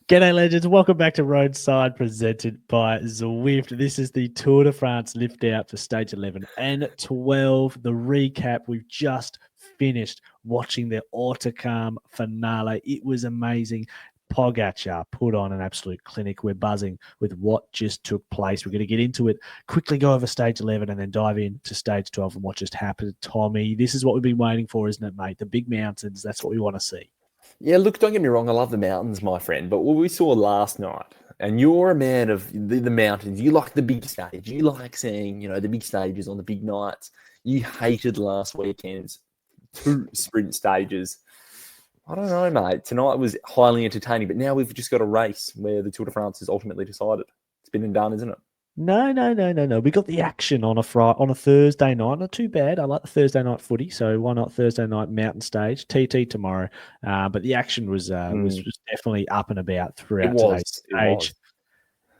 G'day, legends. Welcome back to Roadside, presented by Zwift. This is the Tour de France lift out for stage 11 and 12. The recap, we've just finished watching the Autocam finale. It was amazing. Pogacar put on an absolute clinic. We're buzzing with what just took place. We're going to get into it, quickly go over stage 11 and then dive into stage 12 and what just happened. Tommy, this is what we've been waiting for, isn't it, mate? The big mountains, that's what we want to see. Yeah, look, don't get me wrong. I love the mountains, my friend. But what we saw last night, and you're a man of the mountains. You like the big stage. You like seeing, the big stages on the big nights. You hated last weekend's 2 sprint stages. I don't know, mate. Tonight was highly entertaining, but now we've just got a race where the Tour de France is ultimately decided. It's been and done, isn't it? No. We got the action on a Thursday night. Not too bad. I like the Thursday night footy, so why not Thursday night mountain stage? TT tomorrow. But the action was definitely up and about throughout today's stage.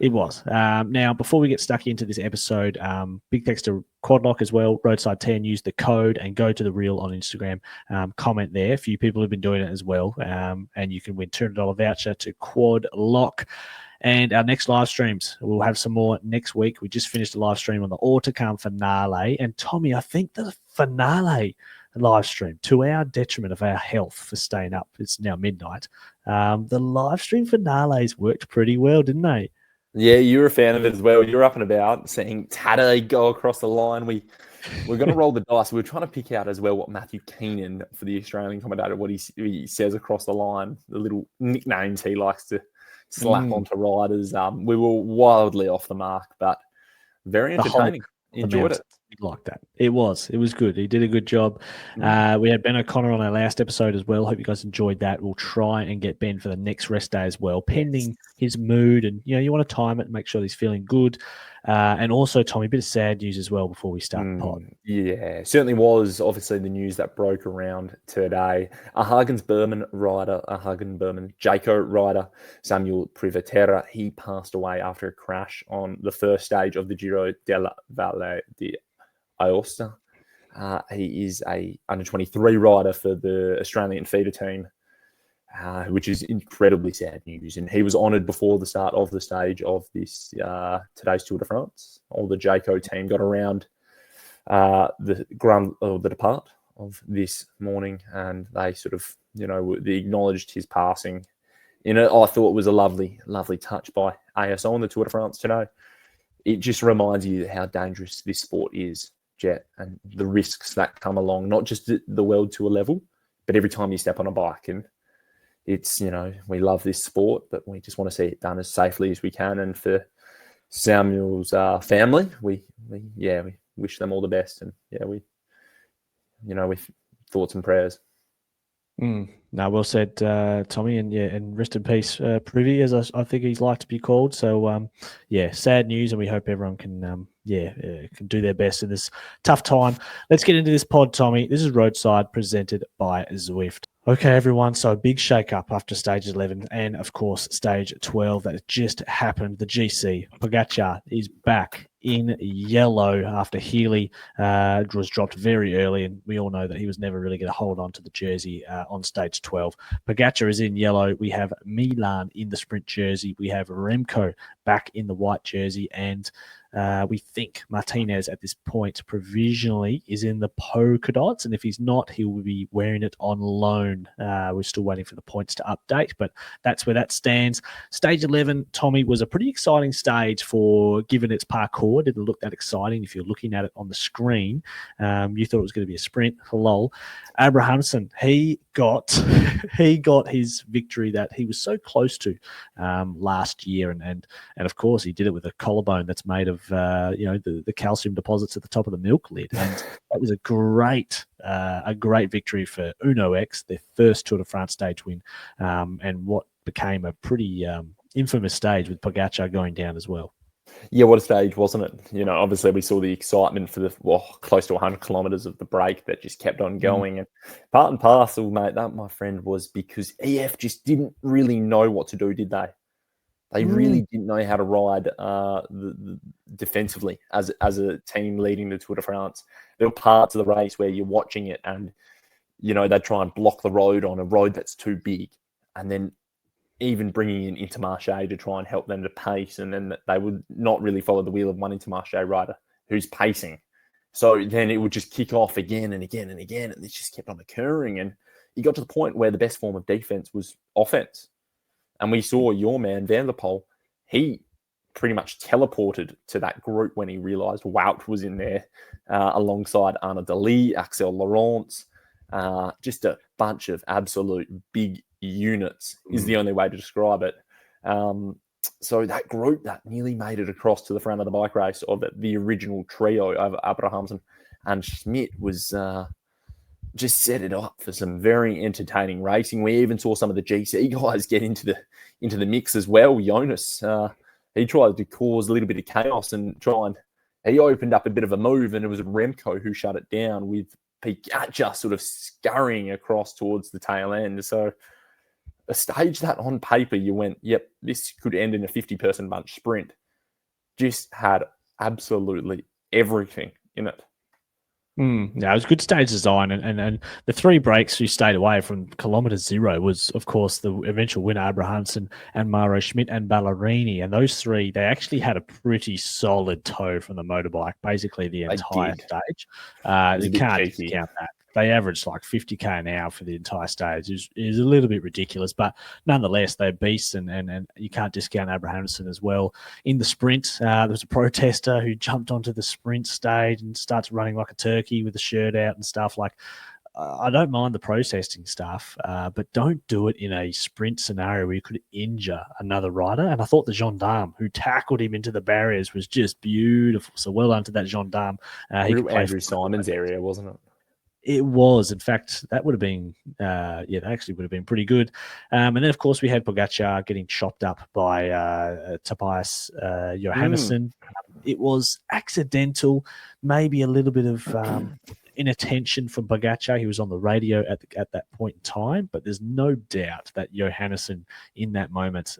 It was. Now, before we get stuck into this episode, big thanks to Quadlock as well, Roadside 10. Use the code and go to the reel on Instagram. Comment there. A few people have been doing it as well. And you can win $200 voucher to Quadlock. And our next live streams, we'll have some more next week. We just finished a live stream on the Autocam finale. And Tommy, I think the finale live stream, to our detriment of our health for staying up, it's now midnight. The live stream finales worked pretty well, didn't they? Yeah, you're a fan of it as well. You're up and about seeing Tade go across the line. We're going to roll the dice. We're trying to pick out as well what Matthew Keenan, for the Australian commentator, what he says across the line, the little nicknames he likes to slap onto riders. We were wildly off the mark, but very entertaining. Enjoyed it. Like that. It was good. He did a good job. We had Ben O'Connor on our last episode as well. Hope you guys enjoyed that. We'll try and get Ben for the next rest day as well, pending his mood. And, you want to time it and make sure he's feeling good. And also, Tommy, a bit of sad news as well before we start the pod. Yeah, certainly was obviously the news that broke around today. A Hagens-Berman Jayco rider, Samuel Privatera, he passed away after a crash on the first stage of the Giro della Valle di Aosta. He is a under-23 rider for the Australian feeder team, which is incredibly sad news. And he was honoured before the start of the stage of this today's Tour de France. All the Jayco team got around the depart of this morning, and they sort of, they acknowledged his passing. I thought it was a lovely, lovely touch by ASO on the Tour de France today. It just reminds you how dangerous this sport is, Jet, and the risks that come along, not just at the World Tour level, but every time you step on a bike. And it's, we love this sport, but we just want to see it done as safely as we can. And for Samuel's family, we wish them all the best. And with thoughts and prayers. No, well said, Tommy, and rest in peace, Privy, as I think he's like to be called. So, sad news, and we hope everyone can do their best in this tough time. Let's get into this pod, Tommy. This is Roadside, presented by Zwift. Okay, everyone, so a big shake-up after stage 11 and, of course, stage 12 that just happened. The GC, Pogacar, is back in yellow after Healy was dropped very early, and we all know that he was never really going to hold on to the jersey on stage 12. Pogacar is in yellow. We have Milan in the sprint jersey. We have Remco back in the white jersey, and we think Martinez at this point provisionally is in the polka dots, and if he's not, he will be wearing it on loan. We're still waiting for the points to update, but that's where that stands. Stage 11, Tommy, was a pretty exciting stage for, given its parkour. It didn't look that exciting if you're looking at it on the screen. You thought it was going to be a sprint. Lol. Abrahamsen, he got his victory that he was so close to last year, and of course he did it with a collarbone that's made of the calcium deposits at the top of the milk lid, and that was a great victory for Uno X, their first Tour de France stage win, and what became a pretty infamous stage with Pogacar going down as well. Yeah, what a stage, wasn't it? Obviously we saw the excitement for the close to 100 kilometres of the break that just kept on going. And part and parcel, mate, that, my friend, was because EF just didn't really know what to do, did they? They really didn't know how to ride defensively as a team leading the Tour de France. There were parts of the race where you're watching it and, they try and block the road on a road that's too big. And then even bringing in Intermarché to try and help them to pace, and then they would not really follow the wheel of one Intermarché rider who's pacing. So then it would just kick off again and again and again, and it just kept on occurring. And you got to the point where the best form of defense was offense. And we saw your man, Van der Poel, he pretty much teleported to that group when he realised Wout was in there alongside Arnaud Delis, Axel Laurent, just a bunch of absolute big units is the only way to describe it. So that group that nearly made it across to the front of the bike race of the original trio of Abrahamsen and Schmidt was just set it up for some very entertaining racing. We even saw some of the GC guys get into the mix as well. Jonas, he tried to cause a little bit of chaos and he opened up a bit of a move, and it was Remco who shut it down with Pogacar sort of scurrying across towards the tail end. So a stage that on paper you went, yep, this could end in a 50-person bunch sprint, just had absolutely everything in it. Yeah, it was good stage design, and the three breaks who stayed away from kilometre zero was, of course, the eventual winner, Abrahamsen and Mauro Schmidt and Ballerini. And those three, they actually had a pretty solid tow from the motorbike, basically the entire stage. You can't discount that. They averaged like 50k an hour for the entire stage. It is a little bit ridiculous, but nonetheless, they're beasts, and you can't discount Abrahamsen as well. In the sprint, there was a protester who jumped onto the sprint stage and starts running like a turkey with the shirt out and stuff. Like, I don't mind the protesting stuff, but don't do it in a sprint scenario where you could injure another rider. And I thought the gendarme who tackled him into the barriers was just beautiful. So well done to that gendarme. Andrew Simon's area, wasn't it? It was. In fact, that would have been, that actually would have been pretty good. And then, of course, we had Pogacar getting chopped up by Tobias Johannesson. It was accidental, maybe a little bit of inattention from Pogacar. He was on the radio at that point in time, but there's no doubt that Johannesson in that moment,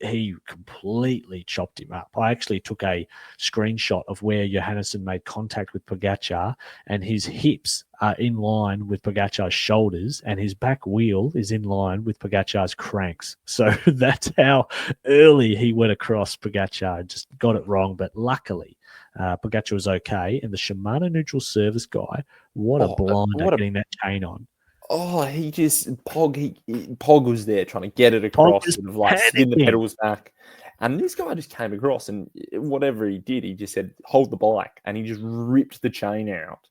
he completely chopped him up. I actually took a screenshot of where Johannesson made contact with Pogacar, and his hips are in line with Pogacar's shoulders, and his back wheel is in line with Pogacar's cranks. So that's how early he went across Pogacar. Just got it wrong, but luckily Pogacar was okay. And the Shimano neutral service guy, what a blinder getting that chain on. Oh, he just Pog was there trying to get it across, sort of like spin the pedals back, and this guy just came across, and whatever he did, he just said, "Hold the bike," and he just ripped the chain out,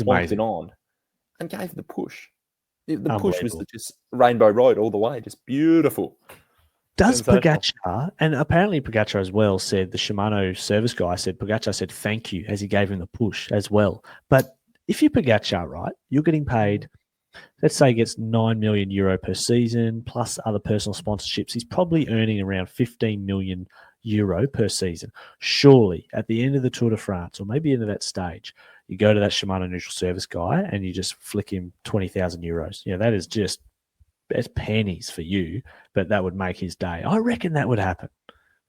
locked it on, and gave the push. The push was just Rainbow Road all the way, just beautiful. Does Pogacar, and apparently Pogacar as well said, the Shimano service guy said, Pogacar said thank you as he gave him the push as well. But if you're Pogacar, right, you're getting paid. Let's say he gets €9 million per season, plus other personal sponsorships. He's probably earning around €15 million per season. Surely, at the end of the Tour de France, or maybe into that stage, you go to that Shimano neutral service guy and you just flick him €20,000. You know, that is just, that's pennies for you, but that would make his day. I reckon that would happen.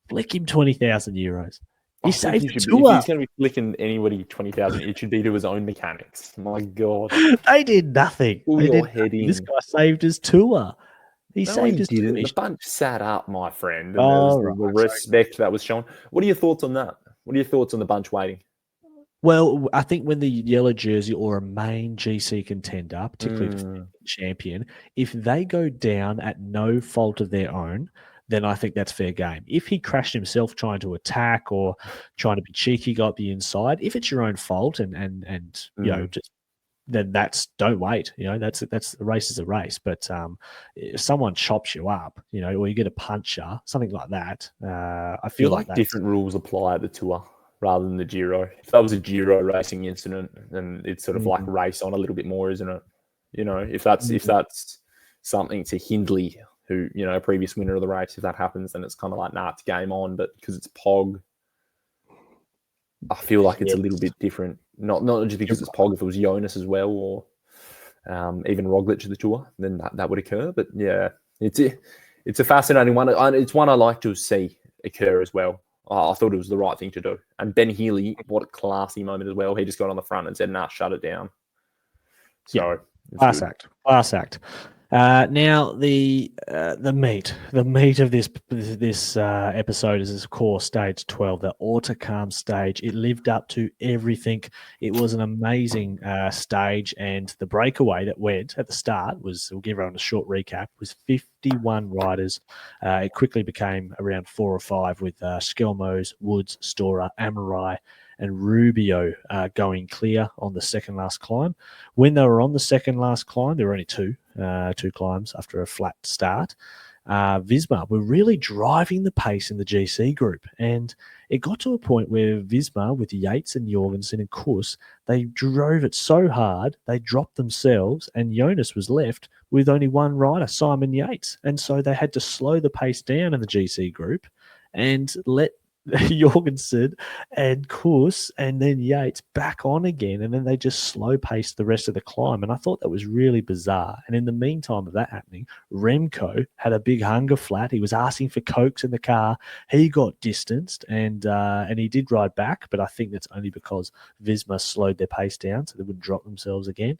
Flick him €20,000. He saved the tour. If he's going to be flicking anybody 20,000, it should be to his own mechanics. My God, they did nothing. This guy saved his tour. He saved his tour. The bunch sat up, my friend. And the respect that was shown. What are your thoughts on that? What are your thoughts on the bunch waiting? Well, I think when the yellow jersey or a main GC contender, particularly the champion, if they go down at no fault of their own, then I think that's fair game. If he crashed himself trying to attack or trying to be cheeky, got the inside, if it's your own fault and you know, just then don't wait. You know, that's the race is a race. But if someone chops you up, you know, or you get a puncher, something like that, I feel like different rules apply at the Tour rather than the Giro. If that was a Giro racing incident, then it's sort of like race on a little bit more, isn't it? You know, if that's something to Hindley, who, you know, previous winner of the race, if that happens, then it's kind of like, nah, it's game on. But because it's Pog, I feel like it's a little bit different. Not just because it's Pog. If it was Jonas as well, or even Roglic at the Tour, then that would occur. But yeah, it's a fascinating one. It's one I like to see occur as well. I thought it was the right thing to do. And Ben Healy, what a classy moment as well. He just got on the front and said, nah, shut it down. So class act. Now the meat of this episode is of course stage 12, the Autocam stage. It lived up to everything. It was an amazing stage, and the breakaway that went at the start was, we'll give everyone a short recap, was 51 riders. It quickly became around 4 or 5 with Skelmos, Woods, Storer, Amorai, and Rubio going clear on the second last climb. When they were on the second last climb, there were only two climbs after a flat start. Visma were really driving the pace in the GC group, and it got to a point where Visma, with Yates and Jorgensen and Kuss, they drove it so hard they dropped themselves, and Jonas was left with only one rider, Simon Yates, and so they had to slow the pace down in the GC group and let Jorgensen and Kuss and then Yates back on again, and then they just slow paced the rest of the climb. And I thought that was really bizarre. And in the meantime of that happening, Remco had a big hunger flat. He was asking for cokes in the car. He got distanced, and he did ride back, but I think that's only because Visma slowed their pace down so they wouldn't drop themselves again.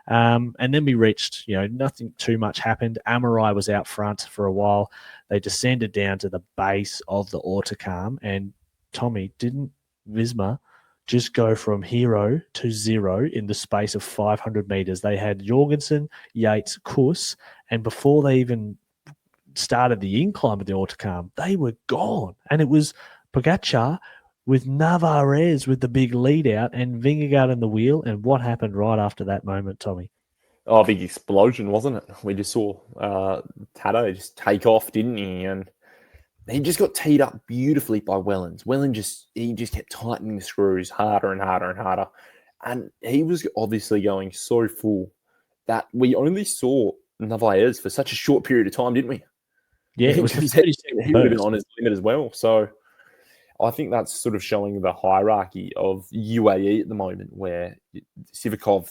And then we reached, nothing too much happened. Amorai was out front for a while. They descended down to the base of the Autocam, and Tommy, didn't Visma just go from hero to zero in the space of 500 meters? They had Jorgensen, Yates, Kuss, and before they even started the incline of the Autocam, they were gone. And it was Pogacar with Navarrez with the big lead out and Vingegaard in the wheel. And what happened right after that moment, Tommy? Oh, big explosion, wasn't it? We just saw Tato just take off, didn't he? And he just got teed up beautifully by Wellens. He just kept tightening the screws harder and harder and harder. And he was obviously going so full that we only saw Narvaez for such a short period of time, didn't we? Yeah, it was he would have been on his limit as well. So I think that's sort of showing the hierarchy of UAE at the moment, where Sivakov,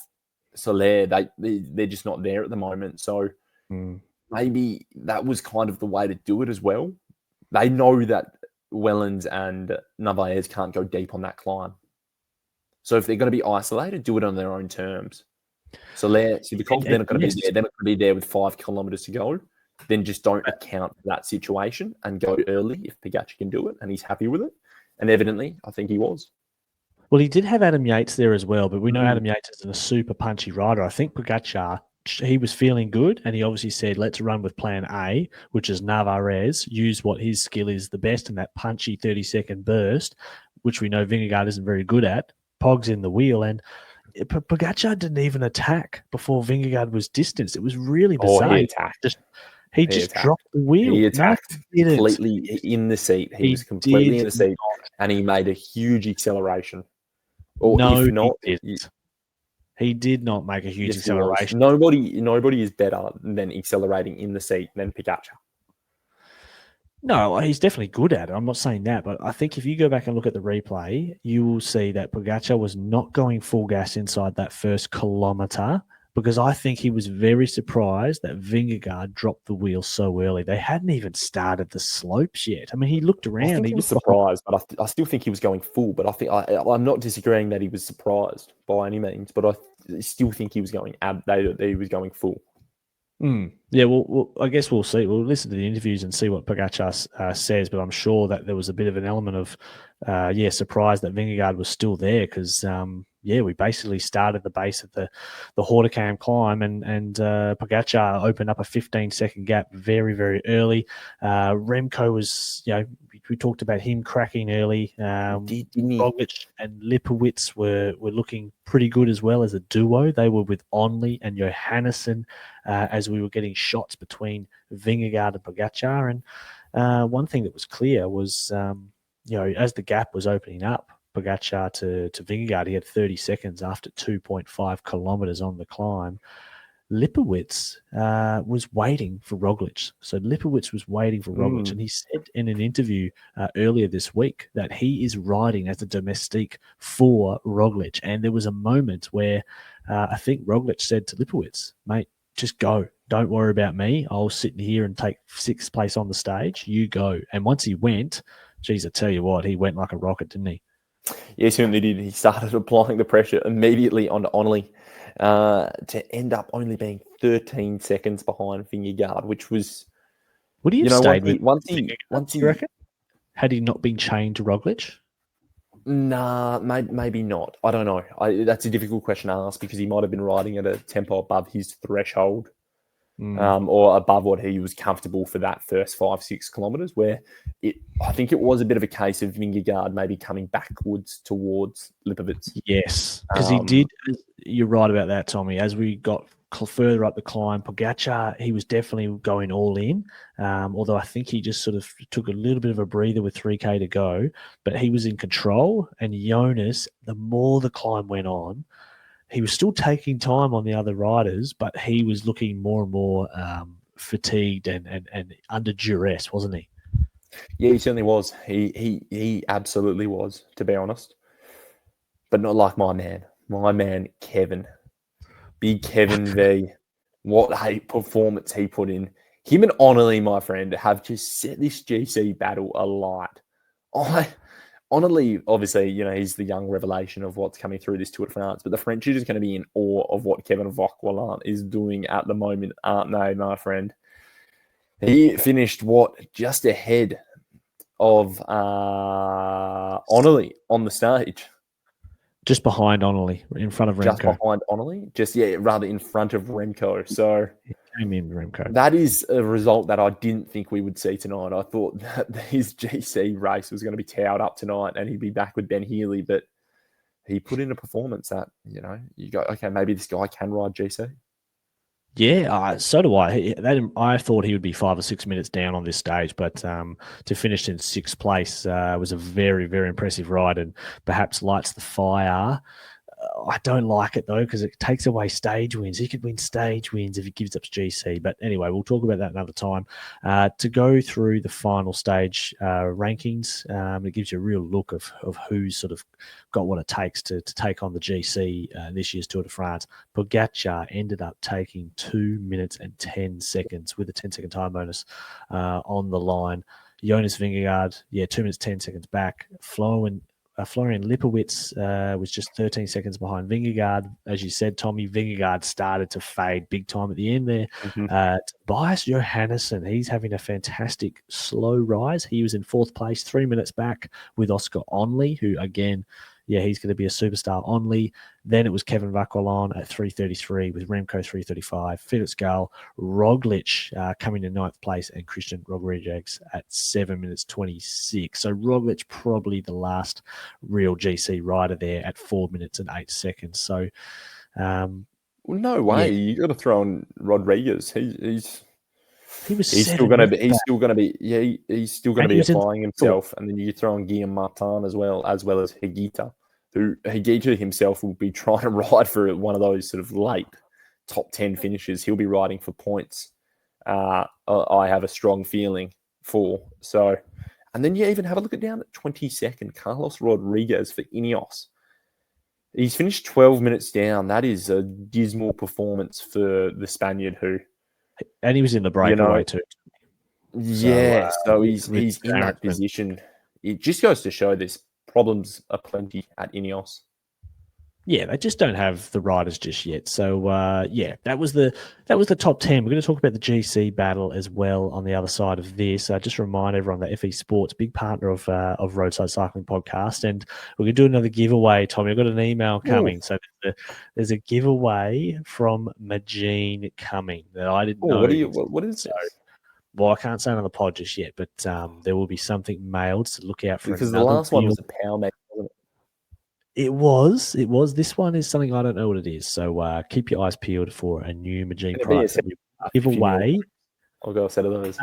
Soler, they're just not there at the moment. So maybe that was kind of the way to do it as well. They know that Wellens and Narvaez can't go deep on that climb. So if they're going to be isolated, do it on their own terms. Soler, Sivakov, they're not going to be there. They're not going to be there with 5 kilometers to go. Then just don't account for that situation and go early if Pogacar can do it and he's happy with it. And evidently, I think he was. Well, he did have Adam Yates there as well, but we know Adam Yates is a super punchy rider. I think Pogacar, he was feeling good, and he obviously said, let's run with plan A, which is Navarrez, use what his skill is the best in that punchy 30-second burst, which we know Vingegaard isn't very good at. Pog's in the wheel, and Pogacar didn't even attack before Vingegaard was distanced. It was really bizarre. He attacked. He just dropped the wheel. He attacked completely in the seat. He was completely in the seat, and he made a huge acceleration. Or no, if not, he did not make a huge acceleration. Nobody is better than accelerating in the seat than Pogacar. No, he's definitely good at it. I'm not saying that, but I think if you go back and look at the replay, you will see that Pogacar was not going full gas inside that first kilometre, because I think he was very surprised that Vingegaard dropped the wheel so early. They hadn't even started the slopes yet. I mean, he looked around. I think he was surprised, but I still think he was going full. But I think I'm not disagreeing that he was surprised by any means, but I still think he was going full. Yeah, well, I guess we'll see. We'll listen to the interviews and see what Pogacar says, but I'm sure that there was a bit of an element of, surprise that Vingegaard was still there because, we basically started the base of the Hautacam climb and Pogacar opened up a 15-second gap very, very early. Remco was, we talked about him cracking early. Roglic and Lipowitz were looking pretty good as well as a duo. They were with Onley and Johannesson as we were getting shots between Vingegaard and Pogacar. And one thing that was clear was, as the gap was opening up, Pogacar to Vingegaard, he had 30 seconds after 2.5 kilometers on the climb. Lipowitz was waiting for Roglic. So Lipowitz was waiting for Roglic, and he said in an interview earlier this week that he is riding as a domestique for Roglic. And there was a moment where I think Roglic said to Lipowitz, mate, just go. Don't worry about me. I'll sit here and take 6th place on the stage. You go. And once he went, geez, I tell you what, he went like a rocket, didn't he? Yeah, he certainly did. He started applying the pressure immediately onto Onley to end up only being 13 seconds behind Vingegaard, which was, Would he have stayed with Vingegaard, you you reckon? Had he not been chained to Roglic? Nah, maybe not. I don't know. That's a difficult question to ask because he might have been riding at a tempo above his threshold, or above what he was comfortable for that first 5-6 kilometers. Where I think it was a bit of a case of Vingegaard maybe coming backwards towards Lipowitz. Yes, because he did. You're right about that, Tommy. As we got further up the climb, Pogacar, he was definitely going all in. Although I think he just sort of took a little bit of a breather with 3K to go, but he was in control. And Jonas, the more the climb went on, he was still taking time on the other riders, but he was looking more and more fatigued and under duress, wasn't he? Yeah, he certainly was. He absolutely was, to be honest. But not like my man Kevin. Big Kevin V. What a performance he put in. Him and Onelli, my friend, have just set this GC battle alight. Onelli, obviously, he's the young revelation of what's coming through this Tour de France, but the French are just going to be in awe of what Kevin Vauquelin is doing at the moment, aren't they, my friend? He finished, just ahead of Onelli on the stage. Just behind Onelli, in front of Remco. Just behind Onelli? Rather in front of Remco. So he came in Remco. That is a result that I didn't think we would see tonight. I thought that his GC race was going to be towed up tonight and he'd be back with Ben Healy, but he put in a performance that, you go, okay, maybe this guy can ride GC. Yeah, so do I. I thought he would be 5 or 6 minutes down on this stage, but to finish in sixth place was a very, very impressive ride and perhaps lights the fire. I don't like it, though, because it takes away stage wins. He could win stage wins if he gives up GC. But anyway, we'll talk about that another time. To go through the final stage rankings, it gives you a real look of who's sort of got what it takes to take on the GC this year's Tour de France. Pogacar ended up taking 2 minutes and 10 seconds with a 10-second time bonus on the line. Jonas Vingegaard, 2 minutes, 10 seconds back. Florian Lipowitz was just 13 seconds behind Vingegaard. As you said, Tommy, Vingegaard started to fade big time at the end there. Tobias Johannesson, he's having a fantastic slow rise. He was in fourth place, 3 minutes back with Oscar Onley, who, again, he's going to be a superstar. Onley. Then it was Kevin Vauquelin at 3:33 with Remco 3:35. Felix Gall, Roglic coming in ninth place, and Christian Rodriguez at 7 minutes 26. So Roglic probably the last real GC rider there at 4 minutes and 8 seconds. So, no way. You got to throw in Rodriguez. He's still going to be applying himself, and then you throw in Guillaume Martin as well as Higuita, who Higuita himself will be trying to ride for one of those sort of late top 10 finishes. He'll be riding for points. I have a strong feeling for. So, and then you even have a look at down at 22nd, Carlos Rodriguez for Ineos. He's finished 12 minutes down. That is a dismal performance for the Spaniard and he was in the breakaway too. Yeah, so he's in that position. It just goes to show there's problems aplenty at Ineos. Yeah, they just don't have the riders just yet. So that was the top 10. We're going to talk about the GC battle as well on the other side of this. Just remind everyone that FE Sports, big partner of Roadside Cycling Podcast, and we're going to do another giveaway. Tommy, I've got an email coming, so there's a giveaway from Magine coming that I didn't know. What is this? Well, I can't say it on the pod just yet, but there will be something mailed, so look out for it. Because the last one was a power mate, wasn't it? It was. This one is something I don't know what it is. So keep your eyes peeled for a new Magine product that we give away. I'll go a set of those.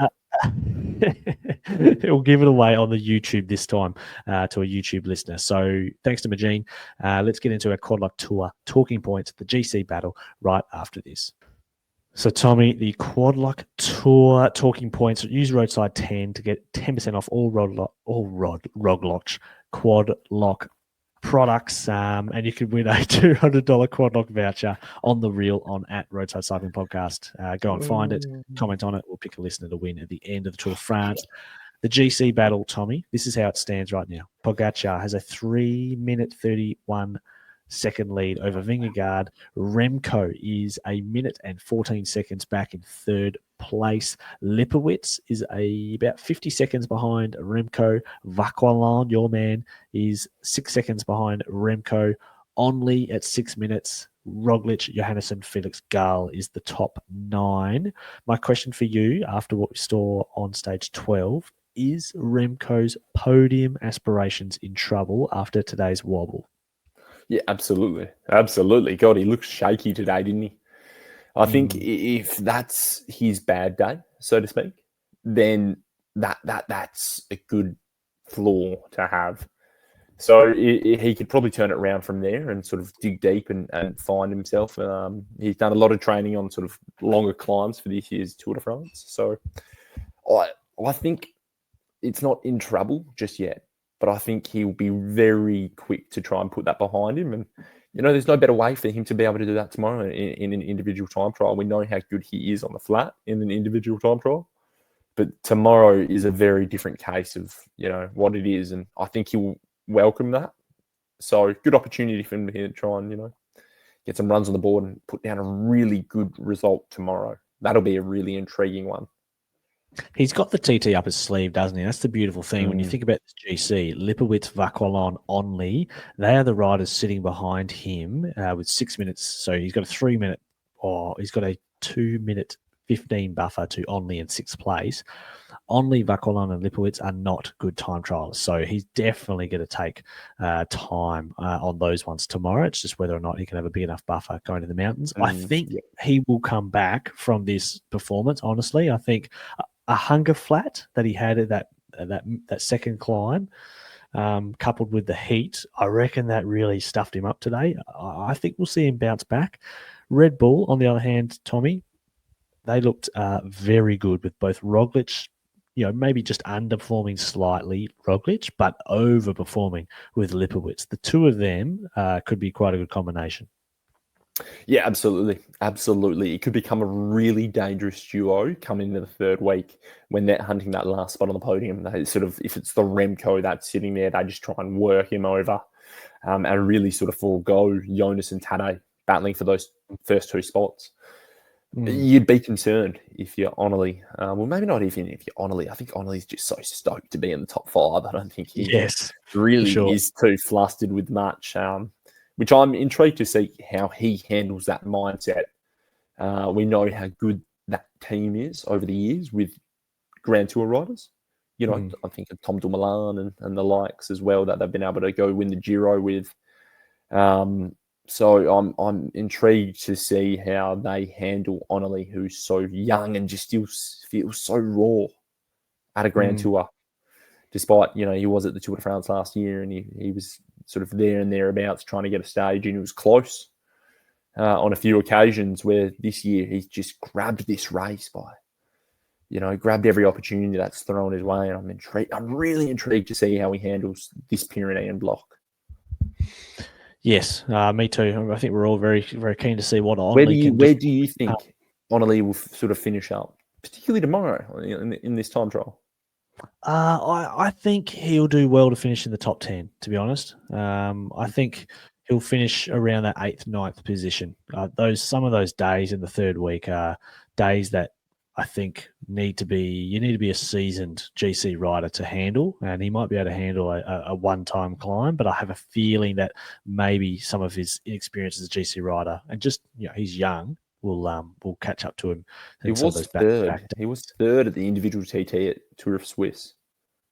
We'll give it away on the YouTube this time to a YouTube listener. So thanks to Magine. Let's get into our Quad Lock Tour talking points, the GC battle, right after this. So, Tommy, the Quad Lock Tour talking points, use Roadside 10 to get 10% off all Roglic Quad Lock products, and you can win a $200 Quad Lock voucher on the reel on at Roadside Cycling Podcast. Go and find it, comment on it. We'll pick a listener to win at the end of the Tour de France. The GC battle, Tommy, this is how it stands right now. Pogacar has a 3 minute 31 second lead over Vingegaard. Remco is a minute and 14 seconds back in third place. Lipowitz is about 50 seconds behind Remco. Vaqualan, your man, is 6 seconds behind Remco. Only at 6 minutes. Roglic, Johannesson, Felix Gall is the top 9. My question for you, after what we saw on stage 12, is Remco's podium aspirations in trouble after today's wobble? Yeah, absolutely. Absolutely. God, he looks shaky today, didn't he? I think if that's his bad day, so to speak, then that's a good flaw to have. So he could probably turn it around from there and sort of dig deep and find himself. He's done a lot of training on sort of longer climbs for this year's Tour de France. So I think it's not in trouble just yet, but I think he'll be very quick to try and put that behind him. And, there's no better way for him to be able to do that tomorrow in an individual time trial. We know how good he is on the flat in an individual time trial. But tomorrow is a very different case of, what it is. And I think he'll welcome that. So good opportunity for him to try and, get some runs on the board and put down a really good result tomorrow. That'll be a really intriguing one. He's got the TT up his sleeve, doesn't he? That's the beautiful thing. When you think about this GC, Lipowitz, Vaqualan, Onley, they are the riders sitting behind him with 6 minutes. So he's got a 3 minute, or he's got a 2 minute 15 buffer to Onley in sixth place. Onley, Vaqualan, and Lipowitz are not good time trials. So he's definitely going to take time on those ones tomorrow. It's just whether or not he can have a big enough buffer going to the mountains. I think he will come back from this performance, honestly. I think a hunger flat that he had at that second climb, coupled with the heat, I reckon that really stuffed him up today. I think we'll see him bounce back. Red Bull, on the other hand, Tommy, they looked very good with both Roglic, maybe just underperforming slightly, Roglic, but overperforming with Lipowitz. The two of them could be quite a good combination. Yeah, absolutely. Absolutely. It could become a really dangerous duo coming into the third week when they're hunting that last spot on the podium. They sort of, if it's the Remco that's sitting there, they just try and work him over and really sort of forego Jonas and Tadej battling for those first two spots. You'd be concerned if you're Onley. Well, maybe not even if you're Onley. I think Onley's just so stoked to be in the top 5. I don't think he really is too flustered with much. Which I'm intrigued to see how he handles that mindset. We know how good that team is over the years with Grand Tour riders. I think of Tom Dumoulin and the likes as well that they've been able to go win the Giro with. So I'm intrigued to see how they handle Onley, who's so young and just still feels so raw at a Grand Tour. Despite, he was at the Tour de France last year and he was sort of there and thereabouts trying to get a stage, and he was close on a few occasions, where this year he's just grabbed this race by, grabbed every opportunity that's thrown his way. And I'm intrigued. I'm really intrigued to see how he handles this Pyrenean block. Yes, me too. I think we're all very, very keen to see what Onley can do. Where do you think Onley will sort of finish up, particularly tomorrow in this time trial? I think he'll do well to finish in the top 10, to be honest. I think he'll finish around that 8th, 9th position. Some of those days in the third week are days that I think you need to be a seasoned GC rider to handle, and he might be able to handle a one-time climb, but I have a feeling that maybe some of his inexperience as a GC rider, and just, he's young, will catch up to him. He was third. He was third at the individual TT at Tour of Swiss,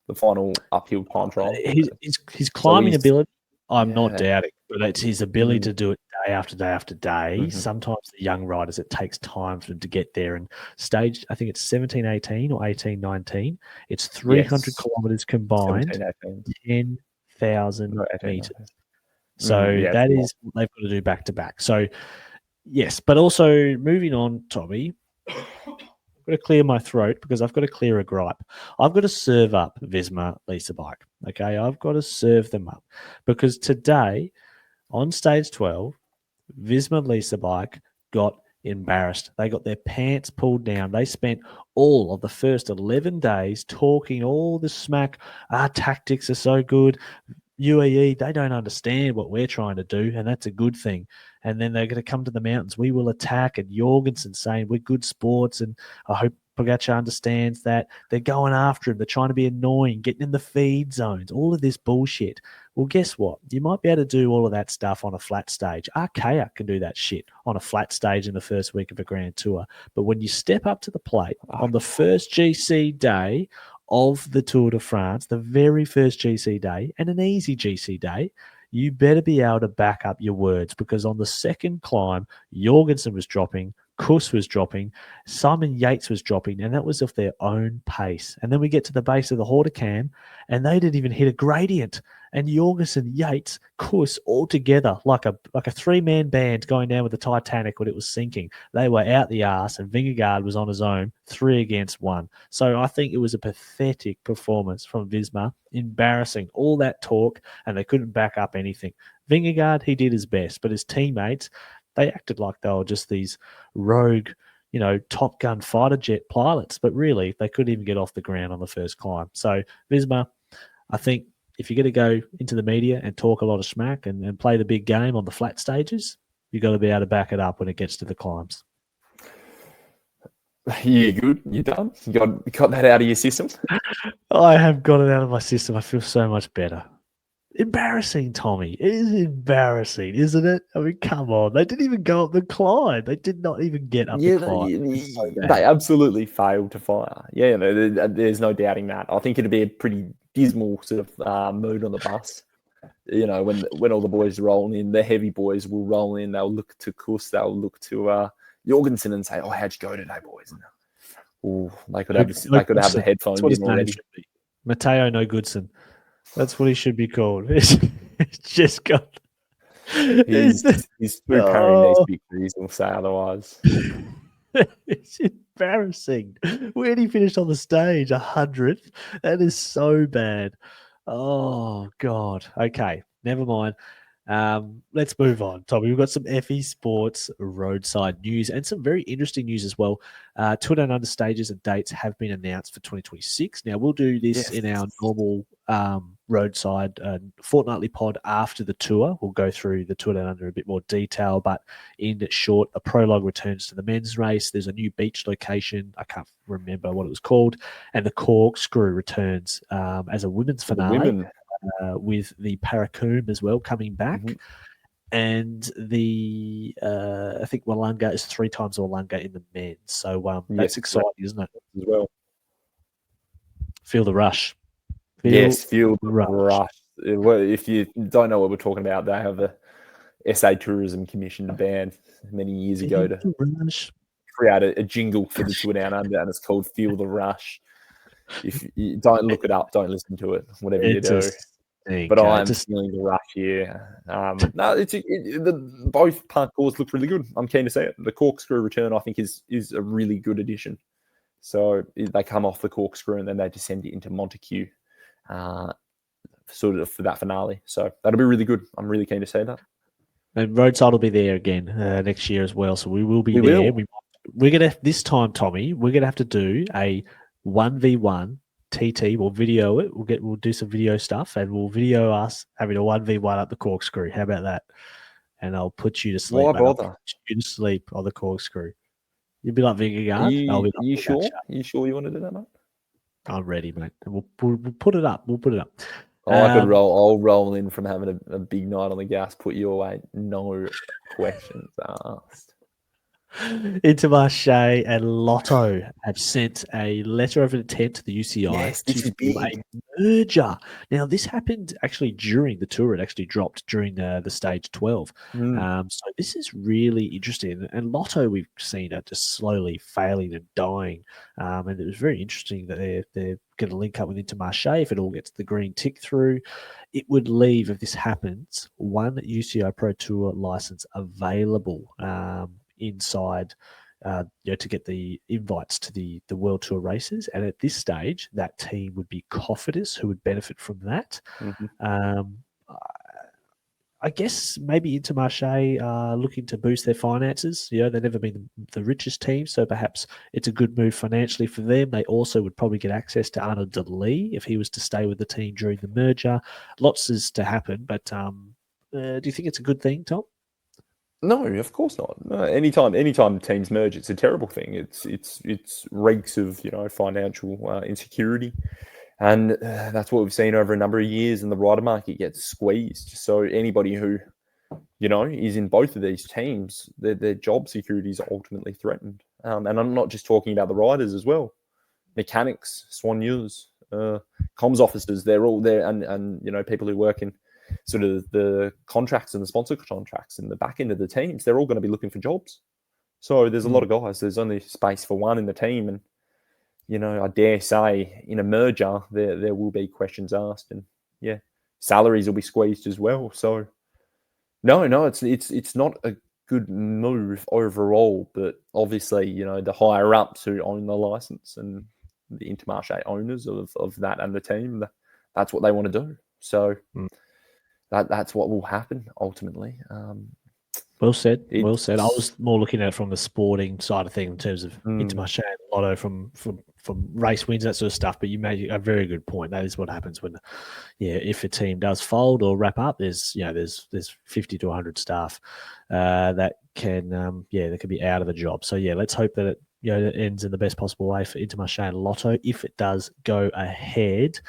the final uphill time trial. His climbing ability, I'm not doubting, but it's his ability to do it day after day after day. Sometimes the young riders, it takes time for them to get there. And stage, I think it's 17, 18 or 18, 19. It's 300 kilometers combined, 10,000 meters. So that is what they've got to do back to back. So, yes, but also moving on, Tommy, I've got to clear my throat because I've got to clear a gripe. I've got to serve up Visma Lisa Bike. Okay, I've got to serve them up because today on stage 12, Visma Lisa Bike got embarrassed. They got their pants pulled down. They spent all of the first 11 days talking all the smack. Our tactics are so good. UAE, they don't understand what we're trying to do, and that's a good thing. And then they're going to come to the mountains. We will attack, and Jorgensen saying we're good sports, and I hope Pogacar understands that. They're going after him. They're trying to be annoying, getting in the feed zones, all of this bullshit. Well, guess what? You might be able to do all of that stuff on a flat stage. Arkea can do that shit on a flat stage in the first week of a Grand Tour. But when you step up to the plate on the first GC day of the Tour de France, the very first GC day, and an easy GC day, you better be able to back up your words, because on the second climb, Jorgensen was dropping, Kuss was dropping, Simon Yates was dropping, and that was off their own pace. And then we get to the base of the Hautacam, and they didn't even hit a gradient. And Jorgensen, Yates, Kuss, all together like a three-man band going down with the Titanic when it was sinking. They were out the arse, and Vingegaard was on his own, 3 against 1. So I think it was a pathetic performance from Visma. Embarrassing. All that talk, and they couldn't back up anything. Vingegaard, he did his best, but his teammates, they acted like they were just these rogue, Top Gun fighter jet pilots, but really they couldn't even get off the ground on the first climb. So Visma, I think if you're going to go into the media and talk a lot of smack and play the big game on the flat stages, you've got to be able to back it up when it gets to the climbs. You good? You done? You got that out of your system? I have got it out of my system. I feel so much better. Embarrassing, Tommy. It is embarrassing, isn't it? I mean, come on. They didn't even go up the climb. They did not even get up the climb. They absolutely failed to fire. Yeah, there's no doubting that. I think it'd be a pretty dismal sort of mood on the bus. When all the boys roll in, the heavy boys will roll in. They'll look to Kuss. They'll look to Jorgensen and say, "Oh, how'd you go today, boys?" And, they could have the headphones in already. Matteo No Goodson. That's what he should be called. It's just got. He's through carrying these victories. We'll say otherwise. It's embarrassing. Where did he finish on the stage? 100th. That is so bad. Oh God. Okay, never mind. Let's move on, Tommy. We've got some FE Sports roadside news and some very interesting news as well. Tour Down Under stages and dates have been announced for 2026. Now, we'll do this in our normal roadside fortnightly pod after the tour. We'll go through the Tour Down Under in a bit more detail, but in short, a prologue returns to the men's race. There's a new beach location. I can't remember what it was called. And the Corkscrew returns as a women's finale. With the Paracombe as well coming back. Mm-hmm. And the I think Wollonga is 3 times Wollonga in the men's. So that's exciting, isn't it? As well. Feel the rush. Feel the rush. If you don't know what we're talking about, they have the SA Tourism commissioned a band many years ago to create a jingle for the Tour Down Under, and it's called Feel the Rush. If you don't look it up, don't listen to it, whatever you do. But I'm feeling the rush here. Both parcours look really good. I'm keen to see it. The Corkscrew return, I think, is a really good addition. So they come off the Corkscrew and then they descend into Montague, sort of for that finale. So that'll be really good. I'm really keen to see that. And Roadside will be there again next year as well. So we will be there. We're gonna this time, Tommy. We're gonna have to do a 1v1 TT. We'll video it. We'll do some video stuff, and we'll video us having a 1v1 up the Corkscrew. How about that? And I'll put you to sleep. Why bother? I'll put you to sleep on the Corkscrew. You'll be like Vingegaard. Are you sure? You sure you want to do that, mate? I'm ready, mate. We'll put it up. We'll put it up. I could roll. I'll roll in from having a big night on the gas. Put you away. No questions asked. Intermarché and Lotto have sent a letter of intent to the UCI to do a merger. Now, this happened actually during the tour. It actually dropped during the stage 12. So this is really interesting. And Lotto, we've seen it just slowly failing and dying. And it was very interesting that they're going to link up with Intermarché if it all gets the green tick through. It would leave, if this happens, one UCI Pro Tour license available inside to get the invites to the World Tour races. And at this stage, that team would be Cofidis, who would benefit from that. Mm-hmm. I guess maybe Intermarché are looking to boost their finances. They've never been the richest team, so perhaps it's a good move financially for them. They also would probably get access to Arnaud de Lee if he was to stay with the team during the merger. Lots is to happen, but do you think it's a good thing, Tom? No, of course not. No, anytime teams merge, it's a terrible thing. It's reeks of financial insecurity, and that's what we've seen over a number of years. And the rider market gets squeezed. So anybody who is in both of these teams, their job security is ultimately threatened. And I'm not just talking about the riders as well. Mechanics, soigneurs, comms officers, they're all there, and people who work in sort of the contracts and the sponsor contracts and the back end of the teams, they're all going to be looking for jobs. So there's a lot of guys. There's only space for one in the team, and I dare say in a merger there will be questions asked, and salaries will be squeezed as well. So no, it's not a good move overall, but obviously the higher ups who own the license and the Intermarché owners of that and the team, that's what they want to do. So that's what will happen ultimately. Well said. Well said. I was more looking at it from the sporting side of things in terms of Intermarché and Lotto from race wins, that sort of stuff. But you made a very good point. That is what happens when, if a team does fold or wrap up, there's 50 to 100 staff that can that can be out of a job. So let's hope that it ends in the best possible way for Intermarché and Lotto if it does go ahead.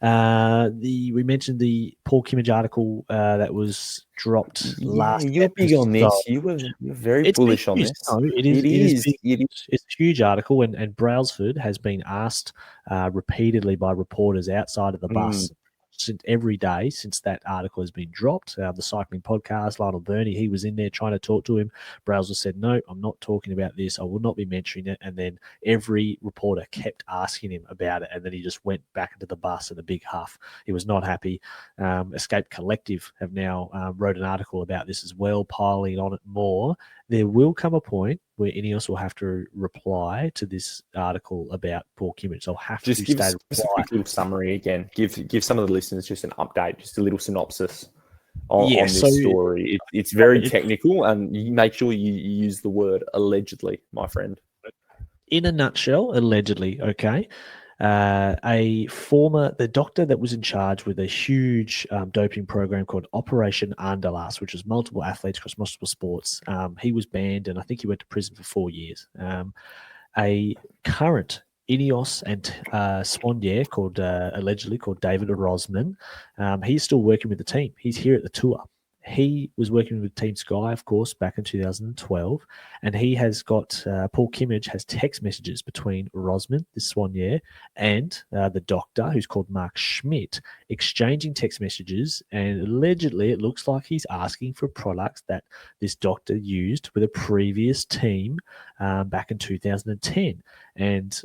We mentioned the Paul Kimmage article that was dropped last. You're big on this. You're very bullish on this. No, it is. It's a huge article, and Brailsford has been asked repeatedly by reporters outside of the bus every day since that article has been dropped. The cycling podcast, Lionel Burney, he was in there trying to talk to him. Brailsford said, "No, I'm not talking about this. I will not be mentioning it." And then every reporter kept asking him about it, and then he just went back into the bus in a big huff. He was not happy. Escape Collective have now wrote an article about this as well, piling on it more. There will come a point where Ineos will have to reply to this article about Paul Kimmage. They'll have just to give us a quick little summary again. Give some of the listeners just an update, just a little synopsis on this story. It's very technical, and you make sure you use the word allegedly, my friend. In a nutshell, allegedly, okay. The doctor that was in charge with a huge doping program called Operation Andalas, which was multiple athletes across multiple sports. He was banned, and I think he went to prison for 4 years. A current Ineos and soigneur called allegedly called David Rosman. He's still working with the team. He's here at the tour. He was working with Team Sky, of course, back in 2012, and he has got Paul Kimmage has text messages between Rosman, the soigneur, and the doctor, who's called Mark Schmidt, exchanging text messages, and allegedly it looks like he's asking for products that this doctor used with a previous team back in 2010. And,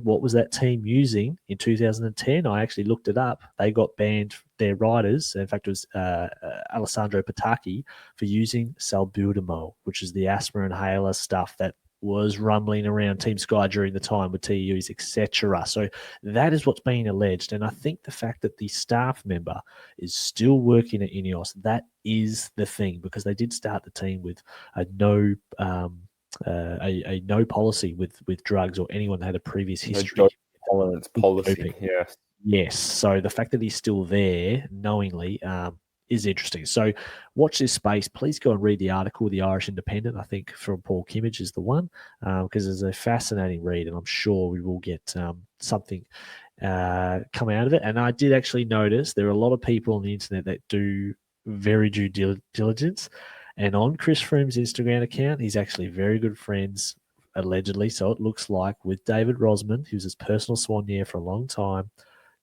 what was that team using in 2010? I actually looked it up. They got banned, their riders. In fact, it was Alessandro Pataki for using salbutamol, which is the asthma inhaler stuff that was rumbling around Team Sky during the time with TUs, etc. So that is what's being alleged. And I think the fact that the staff member is still working at Ineos, that is the thing, because they did start the team with a no policy with drugs or anyone that had a previous history. Tolerance policy, yes. Yes. So the fact that he's still there knowingly is interesting. So watch this space. Please go and read the article, The Irish Independent, I think, from Paul Kimmage is the one, because it's a fascinating read, and I'm sure we will get something come out of it. And I did actually notice there are a lot of people on the internet that do very due diligence. And on Chris Froome's Instagram account, he's actually very good friends, allegedly, so it looks like, with David Rosman, who's his personal soigneur for a long time.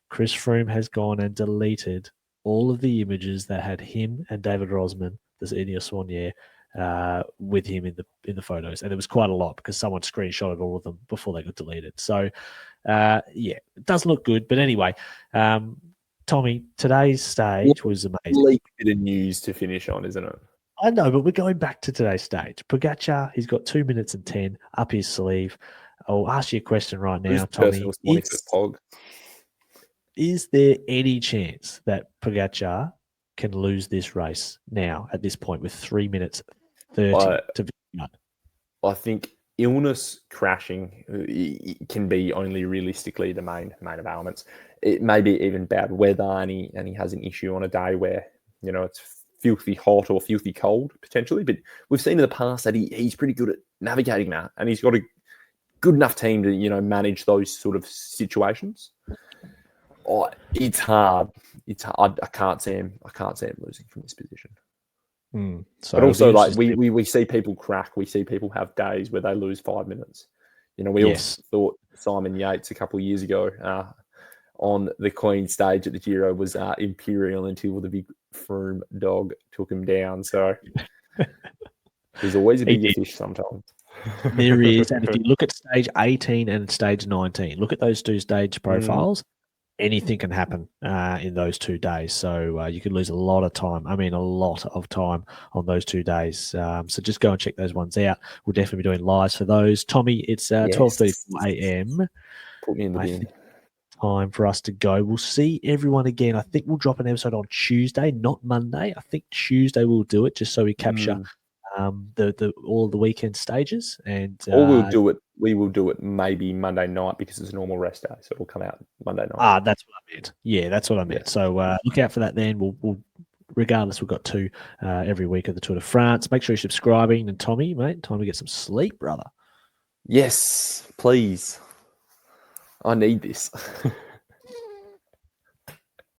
Chris Froome has gone and deleted all of the images that had him and David Rosman, the Ineos soigneur, with him in the photos. And there was quite a lot because someone screenshotted all of them before they got deleted. So, it doesn't look good. But anyway, Tommy, today's stage was amazing. Bit of news to finish on, isn't it? I know, but we're going back to today's stage. Pogacar, he's got 2 minutes and 10 up his sleeve. I'll ask you a question right now, Tommy. Is there any chance that Pogacar can lose this race now at this point with 3 minutes 30 to Visma? I think illness crashing can be only realistically the main of elements. It may be even bad weather, and he has an issue on a day where it's filthy hot or filthy cold potentially. But we've seen in the past that he's pretty good at navigating that, and he's got a good enough team to manage those sort of situations. It's hard. It's hard. I can't see him losing from this position. So but also, like we see people crack. We see people have days where they lose 5 minutes. We all thought Simon Yates a couple of years ago on the Queen stage at the Giro was imperial until the big Froome dog took him down. So there's always a bigger fish sometimes. There is, and if you look at stage 18 and stage 19, look at those two stage profiles. Anything can happen in those 2 days. So you can lose a lot of time. I mean, a lot of time on those 2 days. So just go and check those ones out. We'll definitely be doing lives for those. Tommy, it's 12:34 a.m. Put me in the bin. Time for us to go. We'll see everyone again. I think we'll drop an episode on Tuesday, not Monday. I think Tuesday we'll do it just so we capture all the weekend stages. And we will do it maybe Monday night because it's a normal rest day, so it'll come out Monday night. That's what I meant. Yeah, that's what I meant. So look out for that then. We'll regardless, we've got 2 every week of the Tour de France. Make sure you're subscribing. And Tommy, mate, time to get some sleep, brother. Yes, please. I need this.